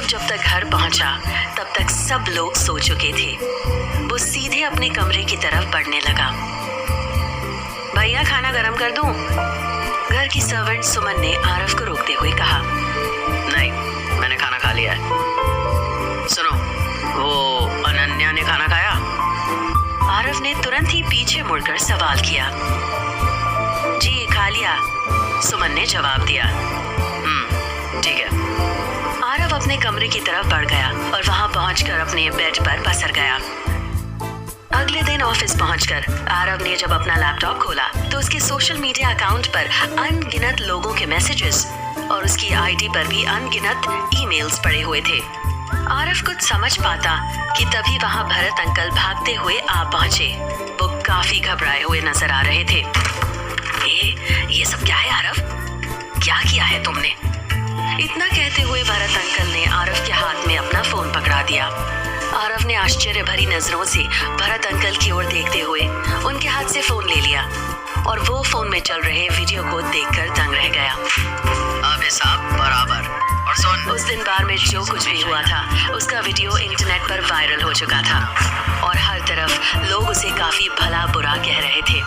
आरव जब तक घर पहुंचा तब तक सब लोग सो चुके थे। वो सीधे अपने कमरे की तरफ बढ़ने लगा। भैया खाना गरम कर दूं? घर की सर्वेंट सुमन ने आरव को रोकते हुए कहा। नहीं, मैंने खाना खा लिया है। सुनो, वो अनन्या ने खाना खाया? आरव ने तुरंत ही पीछे मुड़कर सवाल किया। जी खा लिया, सुमन ने जवाब दिया। ठीक है। आरव अपने कमरे की तरफ बढ़ गया और वहां पहुंचकर अपने बेड पर पसर गया। अगले दिन ऑफिस पहुंचकर आरव ने जब अपना लैपटॉप खोला तो उसके सोशल मीडिया अकाउंट पर अनगिनत लोगों के मैसेजेस और उसकी आईडी पर भी अनगिनत ईमेल्स पड़े हुए थे। आरव कुछ समझ पाता कि तभी वहां भरत अंकल भागते हुए आ पहुंचे। वो काफी घबराए हुए नजर आ रहे थे। ये सब क्या है आरव? क्या किया है तुमने? इतना कहते हुए भरत अंकल ने आरव के हाथ में अपना फोन पकड़ा दिया। आरव ने आश्चर्य भरी नजरों से भरत अंकल की ओर देखते हुए उनके हाथ से फोन ले लिया और वो फोन में चल रहे वीडियो को देखकर दंग रह गया। अब हिसाब बराबर। और सुन, उस दिन बार में जो कुछ भी हुआ था उसका वीडियो इंटरनेट पर वायरल हो चुका था और हर तरफ लोग उसे काफी भला बुरा कह रहे थे।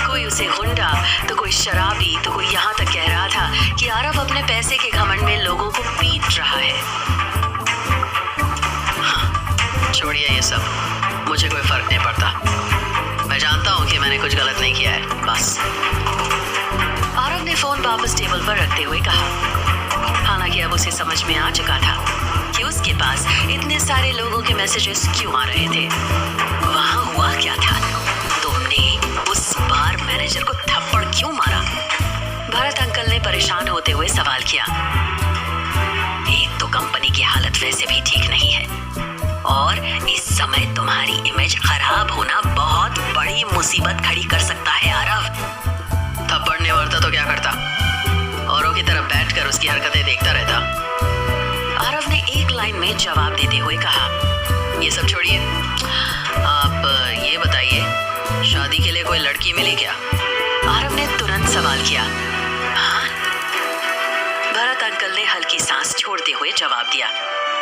कोई उसे गुंडा तो कोई शराबी तो कोई यहाँ तक कह रहा था कि आरव अपने पैसे के घमंड में लोगों को पीट रहा है। हाँ, छोड़िए ये सब, मुझे कोई फर्क नहीं पड़ता। मैं जानता हूँ कि मैंने कुछ गलत नहीं किया है, बस। आरव ने फोन वापस टेबल पर रखते हुए कहा। हालांकि अब उसे समझ में आ चुका था कि उसके पास इतने सारे लोगों के मैसेजेस क्यों आ रहे थे। वहाँ हुआ क्या था? तुमने उस बार मैनेजर को थप्पड़ क्यों मारा? भरत अंकल ने परेशान होते हुए सवाल किया। एक तो कंपनी की हालत वैसे भी ठीक नहीं है और इस समय तुम्हारी इमेज खराब होना बहुत बड़ी मुसीबत खड़ी कर सकता है आरव। थप्पड़ नहीं मारता तो क्या करता? औरों की तरफ बैठकर उसकी हरकतें देखता रहता। आरव ने एक लाइन में जवाब देते हुए कहा। ये सब छोड़िए, आप ये बताइए, शादी के लिए कोई लड़की मिली क्या? आरव ने तुरंत सवाल किया। हाँ? भरत अंकल ने हल्की सांस छोड़ते हुए जवाब दिया।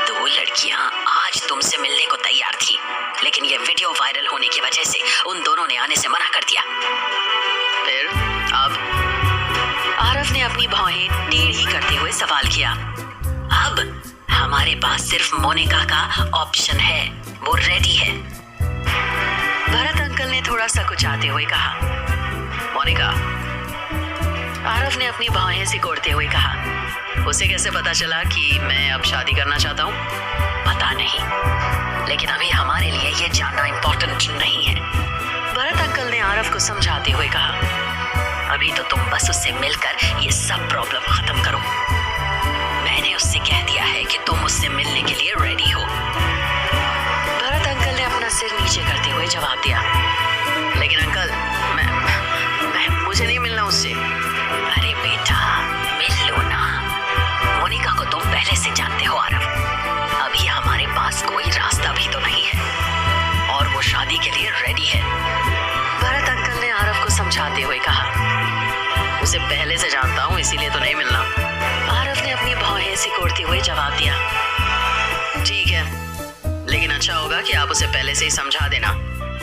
2 लड़कियां आज तुमसे मिलने को तैयार थी, लेकिन ये वीडियो वायरल होने की वजह से उन दोनों ने आने से मना कर दिया। फिर अब? आरव ने अपनी भौहें टेढ़ी करते हुए सवाल किया। अब हमारे पास सिर्फ मोनिका का ऑप्शन है, वो रेडी है। भरत अंकल ने थोड़ा सा कुचाते हुए कहा। मोनिका? आरव ने अपनी भौहें सिकोड़ते हुए कहा। उसे कैसे पता चला कि मैं अब शादी करना चाहता हूँ? पता नहीं, लेकिन अभी हमारे लिए ये जानना इम्पोर्टेंट नहीं है। भरत अंकल ने आरव को समझाते हुए कहा। अभी तो तुम बस उससे मिलकर ये सब प्रॉब्लम खत्म करो। मैंने उससे कह दिया है कि तुम उससे मिलने के लिए रेडी हो। भरत अंकल ने अपना सिर नीचे करते हुए जवाब दिया। लेकिन अंकल, मुझे नहीं मिलना उससे। अरे बेटा, मिल लो ना। मोनिका को तुम पहले से जानते हो आरव। अभी हमारे पास कोई रास्ता भी तो नहीं है और वो शादी के लिए रेडी है। भरत अंकल ने आरव को समझाते हुए कहा। उसे पहले से जानता हूँ, इसीलिए तो नहीं मिलना। आरव ने अपनी भौहें सिकोड़ते हुए जवाब दिया। ठीक है, लेकिन अच्छा होगा कि आप उसे पहले से ही समझा देना,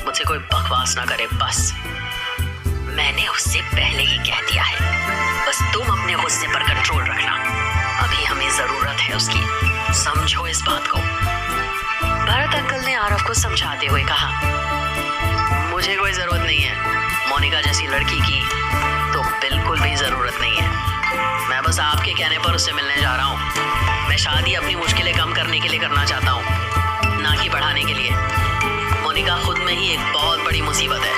मुझसे कोई बकवास ना करे, बस। मैंने उससे पहले ही कह दिया है, बस तुम अपने गुस्से पर कंट्रोल रखना। अभी हमें जरूरत है उसकी, समझो इस बात को। भरत अंकल ने आरव को समझाते हुए कहा। मुझे कोई जरूरत नहीं है मोनिका जैसी लड़की की, तो बिल्कुल भी जरूरत नहीं है। मैं बस आपके कहने पर उससे मिलने जा रहा हूँ। मैं शादी अपनी मुश्किलें कम करने के लिए करना चाहता हूँ, ना कि बढ़ाने के लिए। मोनिका खुद में ही एक बहुत बड़ी मुसीबत है।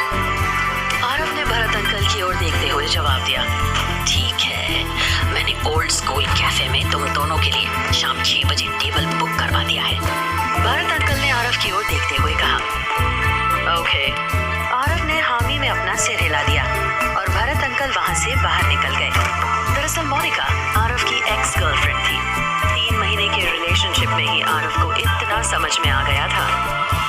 आरव ने भरत अंकल की ओर देखते हुए जवाब दिया। ठीक है, मैंने ओल्ड स्कूल कैफे में तुम दोनों के लिए शाम 6 बजे टेबल बुक करवा दिया है। भरत अंकल ने आरव की ओर देखते हुए कहा। ओके। आरव ने हामी में अपना सिर हिला दिया और भरत अंकल वहां से बाहर निकल गए। दरअसल मोनिका आरव की एक्स गर्लफ्रेंड थी। 3 महीने के रिलेशनशिप में ही आरव को इतना समझ में आ गया था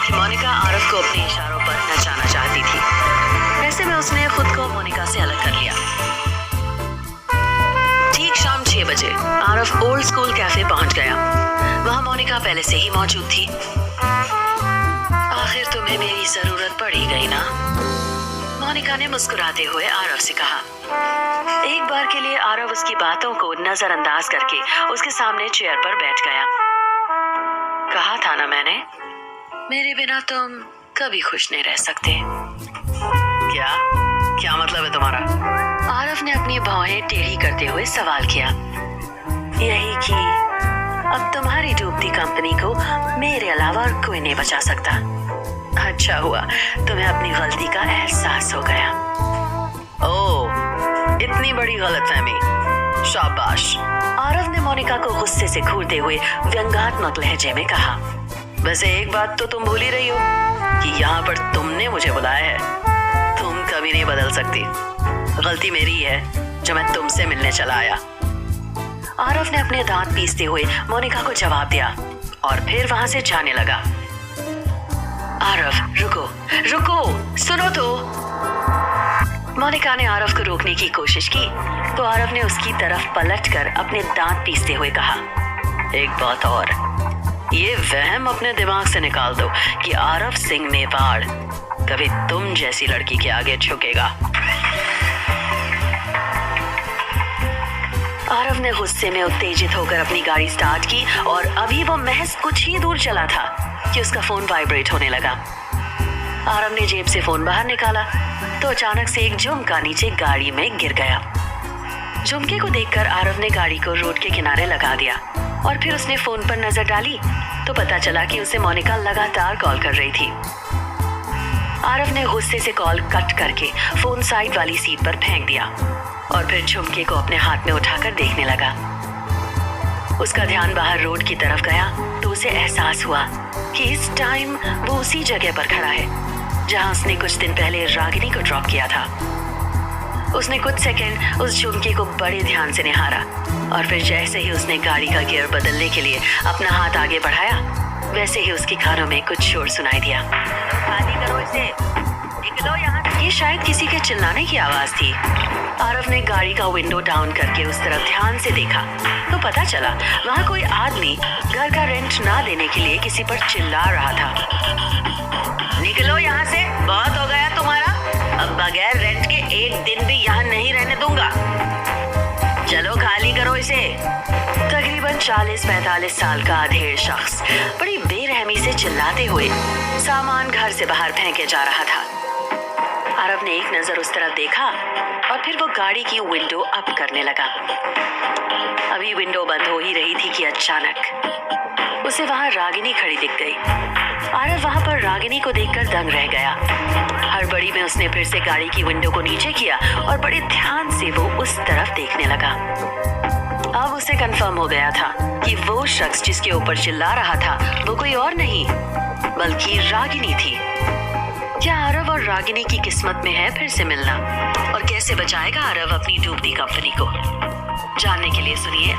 कि मोनिका आरव को अपने इशारों पर नचाना चाहती थी। ऐसे में उसने खुद को मोनिका से अलग कर लिया। ठीक शाम 6 बजे Aarav Aarav old school cafe पहुंच गया। वहां मोनिका पहले से ही मौजूद थी। आखिर तुम्हें मेरी जरूरत पड़ी गई ना, मोनिका ने मुस्कुराते हुए आरव से कहा। एक बार के लिए आरव उसकी बातों को नजरअंदाज करके उसके सामने चेयर पर बैठ गया। कहा था ना मैंने, मेरे बिना तुम कभी खुश नहीं रह सकते। क्या क्या मतलब है तुम्हारा? आरव ने अपनी भौहें टेढ़ी करते हुए सवाल किया। यही कि अब तुम्हारी डूबती कंपनी को मेरे अलावा और कोई नहीं बचा सकता। अच्छा हुआ तुम्हें अपनी गलती का एहसास हो गया। ओह, इतनी बड़ी गलतफहमी, शाबाश। आरव ने मोनिका को गुस्से से घूरते हुए व्यंग्यात्मक लहजे में कहा। वैसे एक बात तो तुम भूल ही रही हो कि यहाँ पर तुमने मुझे बुलाया है। तुम कभी नहीं बदल सकती। गलती मेरी है जो मैं तुमसे मिलने चला आया। आरव ने अपने दांत पीसते हुए मोनिका को जवाब दिया और फिर वहां से जाने लगा। आरव रुको रुको, सुनो तो। मोनिका ने आरव को रोकने की कोशिश की तो आरव ने उसकी तरफ पलटकर अपने दांत पीसते हुए कहा, एक बात और, ये वहम अपने दिमाग से निकाल दो कि आरव सिंह मेवाड़ कभी तुम जैसी लड़की के आगे झुकेगा। आरव ने गुस्से में उत्तेजित होकर अपनी गाड़ी स्टार्ट की और अभी वो महज कुछ ही दूर चला था कि उसका फोन वाइब्रेट होने लगा। आरव ने जेब से फोन बाहर निकाला तो अचानक से एक झुमका नीचे गाड़ी में गिर गया। झुमके को देखकर आरव ने गाड़ी को रोड के किनारे लगा दिया और फिर उसने फोन पर नजर डाली तो पता चला कि उसे मोनिका लगातार कॉल कर रही थी। आरव ने गुस्से से कॉल कट करके फोन साइड वाली सीट पर फेंक दिया और फिर झुमके को अपने हाथ में उठाकर देखने लगा। उसका ध्यान बाहर रोड की तरफ गया तो उसे एहसास हुआ कि इस टाइम वो उसी जगह पर खड़ा है जहां उसने कुछ दिन पहले रागिनी को ड्रॉप किया था। उसने कुछ सेकंड उस झुमके को बड़े ध्यान से निहारा और फिर जैसे ही उसने गाड़ी का गियर बदलने के लिए अपना हाथ आगे बढ़ाया वैसे ही उसके कानों में कुछ शोर सुनाई दिया। खाली करो इसे, निकलो यहाँ। ये शायद किसी के चिल्लाने की आवाज थी। आरव ने गाड़ी का विंडो डाउन करके उस तरफ ध्यान से देखा तो पता चला वहाँ कोई आदमी घर का रेंट ना देने के लिए किसी पर चिल्ला रहा था। निकलो यहाँ से, बहुत हो गया तुम्हारा। अब बगैर रेंट के एक दिन भी यहाँ नहीं रहने दूंगा। चलो खाली करो इसे। तकरीबन 40-45 साल का अधेड़ शख्स बड़ी बेरहमी से चिल्लाते हुए सामान घर से बाहर फेंके जा रहा था। आरव ने एक नजर उस तरफ देखा और फिर वो गाड़ी की विंडो अप करने लगा। अभी विंडो बंद हो ही रही थी कि अचानक उसे वहां रागिनी खड़ी दिख गई। आरव वहां पर रागिनी को देखकर दंग रह गया। हड़बड़ी में उसने फिर से गाड़ी की विंडो को नीचे किया और बड़े ध्यान से वो उस तरफ देखने लगा। अब उसे कंफर्म हो गया था कि वो शख्स जिसके ऊपर चिल्ला रहा था वो कोई और नहीं बल्कि रागिनी थी। क्या आरव और रागिनी की किस्मत में है फिर से मिलना? और कैसे बचाएगा आरव अपनी डूबती कंपनी को? जानने के लिए सुनिए